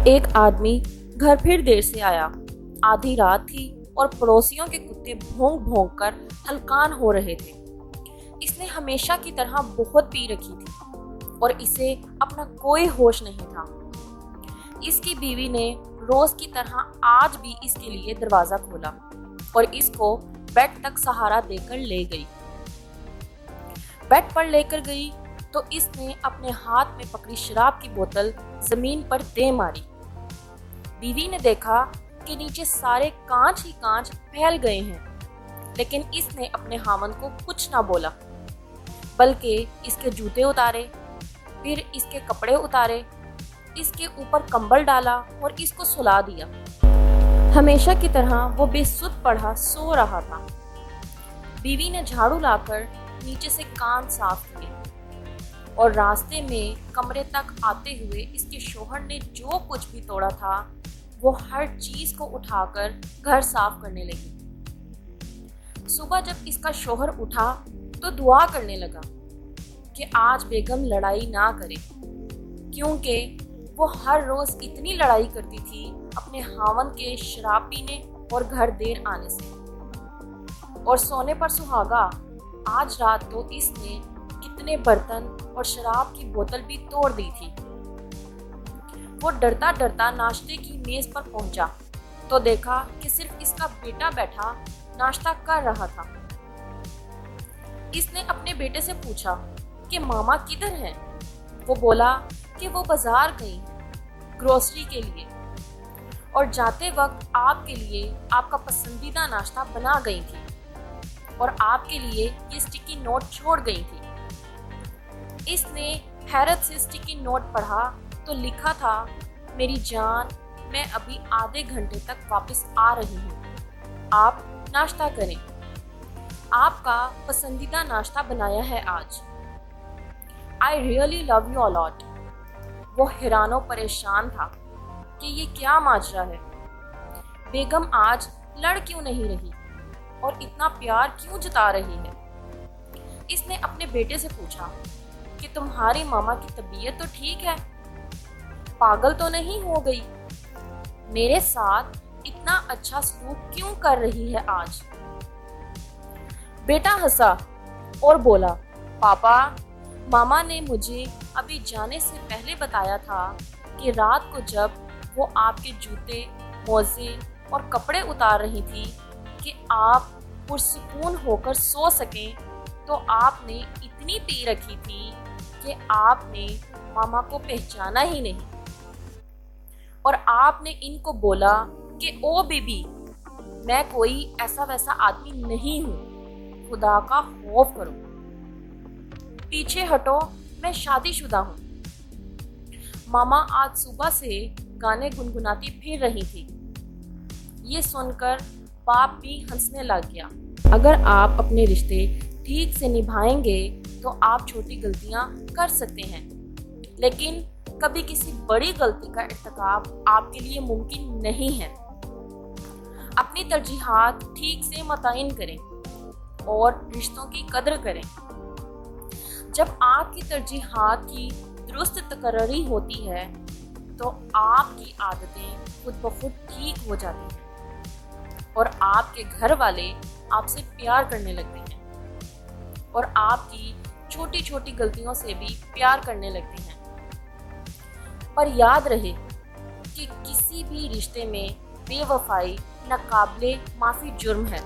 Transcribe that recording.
ایک آدمی گھر پھر دیر سے آیا۔ آدھی رات تھی اور پڑوسیوں کے کتے بھونک بھونک کر ہلکان ہو رہے تھے۔ اس نے ہمیشہ کی طرح بہت پی رکھی تھی اور اسے اپنا کوئی ہوش نہیں تھا۔ اس کی بیوی نے روز کی طرح آج بھی اس کے لیے دروازہ کھولا اور اس کو بیڈ تک سہارا دے کر لے گئی۔ بیڈ پر لے کر گئی تو اس نے اپنے ہاتھ میں پکڑی شراب کی بوتل زمین پر دے ماری۔ بیوی نے دیکھا کہ نیچے سارے کانچ ہی کانچ پھیل گئے ہیں، لیکن اس نے اپنے خاوند کو کچھ نہ بولا، بلکہ اس کے جوتے اتارے، پھر اس کے کپڑے اتارے، اس کے اوپر کمبل ڈالا اور اس کو سلا دیا۔ ہمیشہ کی طرح وہ بے سدھ پڑا سو رہا تھا۔ بیوی نے جھاڑو لا کر نیچے سے کان صاف کیے اور راستے میں کمرے تک آتے ہوئے اس کے شوہر نے جو کچھ بھی توڑا تھا وہ ہر چیز کو اٹھا کر گھر صاف کرنے لگی۔ صبح جب اس کا شوہر اٹھا تو دعا کرنے لگا کہ آج بیگم لڑائی نہ کرے، کیونکہ وہ ہر روز اتنی لڑائی کرتی تھی اپنے خاوند کے شراب پینے اور گھر دیر آنے سے۔ اور سونے پر سہاگا، آج رات تو اس نے کتنے برتن اور شراب کی بوتل بھی توڑ دی تھی۔ وہ ڈرتا ڈرتا ناشتے کی میز پر پہنچا تو دیکھا کہ صرف اس کا بیٹا بیٹھا ناشتہ کر رہا تھا۔ اس نے اپنے بیٹے سے پوچھا کہ ماما کدھر ہیں؟ وہ بولا کہ وہ بازار گئی گروسری کے لیے اور جاتے وقت آپ کے لیے آپ کا پسندیدہ ناشتہ بنا گئی تھی اور آپ کے لیے یہ اسٹکی نوٹ چھوڑ گئی تھی۔ اس نے حیرت سے اسٹکی نوٹ پڑھا تو لکھا تھا، میری جان، میں ابھی آدھے گھنٹے تک واپس آ رہی ہوں، آپ ناشتہ کریں، آپ کا پسندیدہ ناشتہ بنایا ہے آج۔ I really love you a lot۔ وہ حیران و پریشان تھا کہ یہ کیا ماجرا ہے، بیگم آج لڑ کیوں نہیں رہی اور اتنا پیار کیوں جتا رہی ہے۔ اس نے اپنے بیٹے سے پوچھا کہ تمہاری ماما کی طبیعت تو ٹھیک ہے، پاگل تو نہیں ہو گئی، میرے ساتھ اتنا اچھا سلوک کیوں کر رہی ہے آج؟ بیٹا ہنسا اور بولا، پاپا، ماما نے مجھے ابھی جانے سے پہلے بتایا تھا کہ رات کو جب وہ آپ کے جوتے، موزے اور کپڑے اتار رہی تھی کہ آپ پرسکون ہو کر سو سکیں، تو آپ نے اتنی پی رکھی تھی کہ آپ نے ماما کو پہچانا ہی نہیں، اور آپ نے ان کو بولا کہ او بی بی، میں کوئی ایسا ویسا آدمی نہیں ہوں، خدا کا خوف کرو، پیچھے ہٹو، میں شادی شدہ ہوں۔ ماما آج صبح سے گانے گنگناتی پھر رہی تھی۔ یہ سن کر باپ بھی ہنسنے لگ گیا۔ اگر آپ اپنے رشتے ٹھیک سے نبھائیں گے تو آپ چھوٹی غلطیاں کر سکتے ہیں، لیکن کبھی کسی بڑی غلطی کا ارتکاب آپ کے لیے ممکن نہیں ہے۔ اپنی ترجیحات ٹھیک سے متعین کریں اور رشتوں کی قدر کریں۔ جب آپ کی ترجیحات کی درست تقرری ہوتی ہے تو آپ کی عادتیں خود بخود ٹھیک ہو جاتی ہیں اور آپ کے گھر والے آپ سے پیار کرنے لگتے ہیں اور آپ کی چھوٹی چھوٹی غلطیوں سے بھی پیار کرنے لگتے ہیں۔ پر یاد رہے کہ کسی بھی رشتے میں بے وفائی ناقابل معافی جرم ہے۔